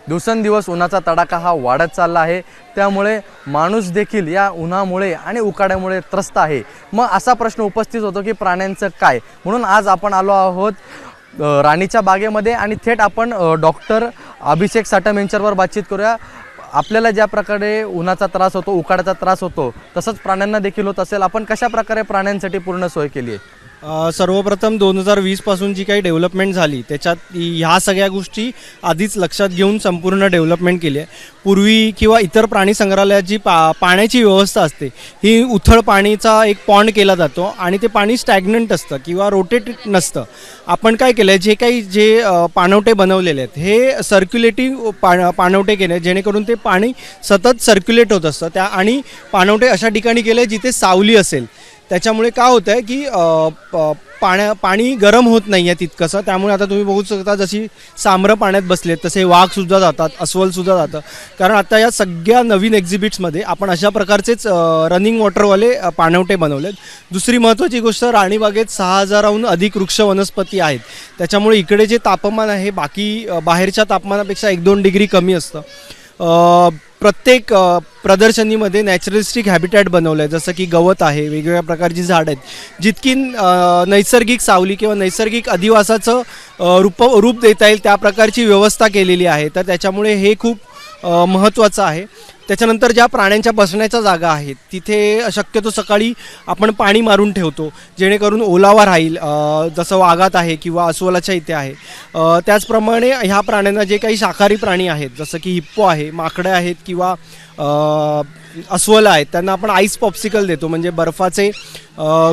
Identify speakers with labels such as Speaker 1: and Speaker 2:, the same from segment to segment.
Speaker 1: दिवसेंदिवस उन्हाचा तडाखा हा वाढत चालला आहे, त्यामुळे माणूस देखील या उन्हामुळे आणि उकाड्यामुळे त्रस्त आहे। मग असा प्रश्न उपस्थित होतो की प्राण्यांचं काय, म्हणून आज आपण आलो आहोत राणीच्या बागेमध्ये आणि थेट आपण डॉक्टर अभिषेक साटम यांच्यावर बातचीत करूया। आपल्याला ज्या प्रकारे उन्हाचा त्रास होतो, उकाड्याचा त्रास होतो, तसंच प्राण्यांना देखील होत असेल। आपण कशा प्रकारे प्राण्यांसाठी पूर्ण सोय केली आहे?
Speaker 2: सर्वप्रथम 2020 पासून जी काही डेव्हलपमेंट झाली त्याच्यात ह्या सगळ्या गोष्टी आधीच लक्षात घेऊन संपूर्ण डेव्हलपमेंट केली आहे। पूर्वी किंवा इतर प्राणी संग्रहालयात जी पाण्याची व्यवस्था असते ही उथळ पाणीचा एक पॉन्ड केला जातो आणि ते पाणी स्टॅग्नंट असतं किंवा रोटेट नसतं। आपण काय केलं आहे, जे पाणवठे बनवलेले आहेत हे सर्क्युलेटिव्ह पाणवठे केले जेणेकरून ते पाणी सतत सर्क्युलेट होत असतं त्या आणि पाणवठे अशा ठिकाणी केले जिथे सावली असेल। त्याच्यामुळे काय होतं आहे की पाणी गरम होत नाही आहे तितकंसं। त्यामुळे आता तुम्ही बघू शकता जशी सांबरं पाण्यात बसलेत तसे वाघसुद्धा जातात, अस्वलसुद्धा जातं। कारण आता या सगळ्या नवीन एक्झिबिट्समध्ये आपण अशा प्रकारचेच रनिंग वॉटरवाले पाणवठे बनवलेत। दुसरी महत्त्वाची गोष्ट, राणीबागेत 6000हून अधिक वृक्ष वनस्पती आहेत, त्याच्यामुळे इकडे जे तापमान आहे बाकी बाहेरच्या तापमानापेक्षा 1-2 डिग्री कमी असतं। प्रत्येक प्रदर्शनीमध्ये नॅचरलिस्टिक हॅबिटॅट बनवलं आहे, जसं की गवत आहे, वेगवेगळ्या प्रकारची झाडं आहेत। जितकी नैसर्गिक सावली किंवा नैसर्गिक अधिवासाचं रूप देता येईल त्या प्रकारची व्यवस्था केलेली आहे, तर त्याच्यामुळे हे खूप महत्त्वाचं आहे। त्याच्यानंतर ज्या प्राण्यांच्या बसण्याच्या जागा आहेत तिथे शक्यतो सकाळी आपण पाणी मारून ठेवतो जेणेकरून ओलावा राहील, जसं वाघात आहे किंवा अस्वलाच्या इथे आहे। त्याचप्रमाणे ह्या प्राण्यांना जे काही शाकाहारी प्राणी आहेत जसं की हिप्पो आहे, माकडे आहेत किंवा अस्वल आहेत, त्यांना आपण आईस पॉप्सिकल देतो, म्हणजे बर्फाचे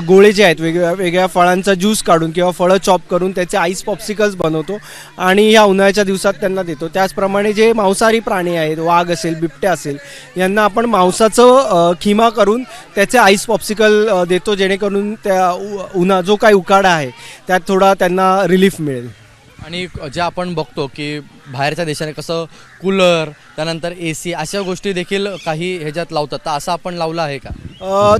Speaker 2: गोळे जे आहेत वेगवेगळ्या फळांचा ज्यूस काढून किंवा फळं चॉप करून त्याचे आईस पॉप्सिकल्स बनवतो आणि ह्या उन्हाळ्याच्या दिवसात त्यांना देतो। त्याचप्रमाणे जे मांसाहारी प्राणी आहेत, वाघ असेल, बिबट्या असेल, यांना आपण मांसाचं खिमा करून त्याचे आईस पॉप्सिकल देतो जेणेकरून त्या जो काही उकाडा आहे त्यात थोडा त्यांना रिलीफ मिळेल।
Speaker 1: आणि जे आपण बघतो की बाहेरच्या देशाने कसं कूलर, त्यानंतर AC अशा गोष्टी देखील काही ह्याच्यात लावतात, तर असं आपण लावलं आहे का?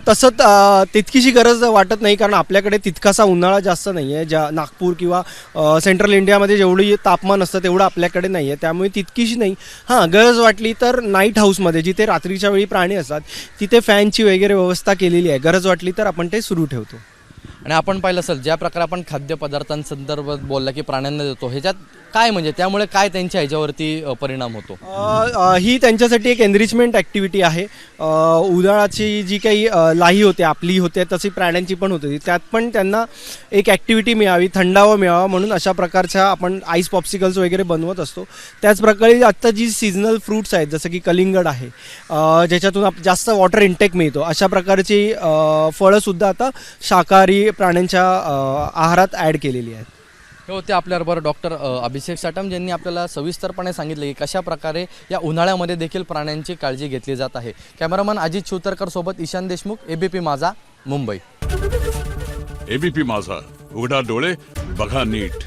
Speaker 2: तसं तितकीशी गरज वाटत नाही, कारण आपल्याकडे तितकासा उन्हाळा जास्त नाही आहे। ज्या नागपूर किंवा सेंट्रल इंडियामध्ये जेवढी तापमान असतं तेवढं आपल्याकडे नाही आहे, त्यामुळे तितकीशी नाही। हां, गरज वाटली तर नाईट हाऊसमध्ये जिथे रात्रीच्या वेळी प्राणी असतात तिथे फॅनची वगैरे व्यवस्था केलेली आहे, गरज वाटली तर आपण ते सुरू ठेवतो।
Speaker 1: आणि आपण पाहिलं असेल ज्या प्रकारे आपण खाद्यपदार्थांसंदर्भात बोलला की प्राण्यांना देतो, ह्याच्यात काय म्हणजे त्यामुळे काय त्यांच्या ह्याच्यावरती परिणाम होतो?
Speaker 2: ही त्यांच्यासाठी एक एनरिचमेंट ॲक्टिव्हिटी आहे। उन्हाळ्याची जी काही लाही होते आपली होते तशी प्राण्यांची पण होते, त्यात पण त्यांना एक ॲक्टिव्हिटी मिळावी, थंडावा मिळावा म्हणून अशा प्रकारच्या आपण आईस पॉप्सिकल्स वगैरे बनवत असतो। त्याचप्रकारे आत्ता जी सीझनल फ्रूट्स आहेत जसं की कलिंगड आहे, ज्याच्यातून जास्त वॉटर इंटेक मिळतो, अशा प्रकारची फळंसुद्धा आता शाकाहारी प्राण्यांच्या आहारात ॲड केलेली आहेत।
Speaker 1: हे होते आपल्याबरोबर डॉक्टर अभिषेक साटम, ज्यांनी आपल्याला सविस्तरपणे सांगितले की कशा प्रकारे या उन्हाळ्यामध्ये देखील प्राण्यांची काळजी घेतली जात आहे। कॅमेरामन अजित शिवतरकर सोबत ईशान देशमुख, ABP माझा, मुंबई।
Speaker 3: ABP माझा, उघडा डोळे बघा नीट।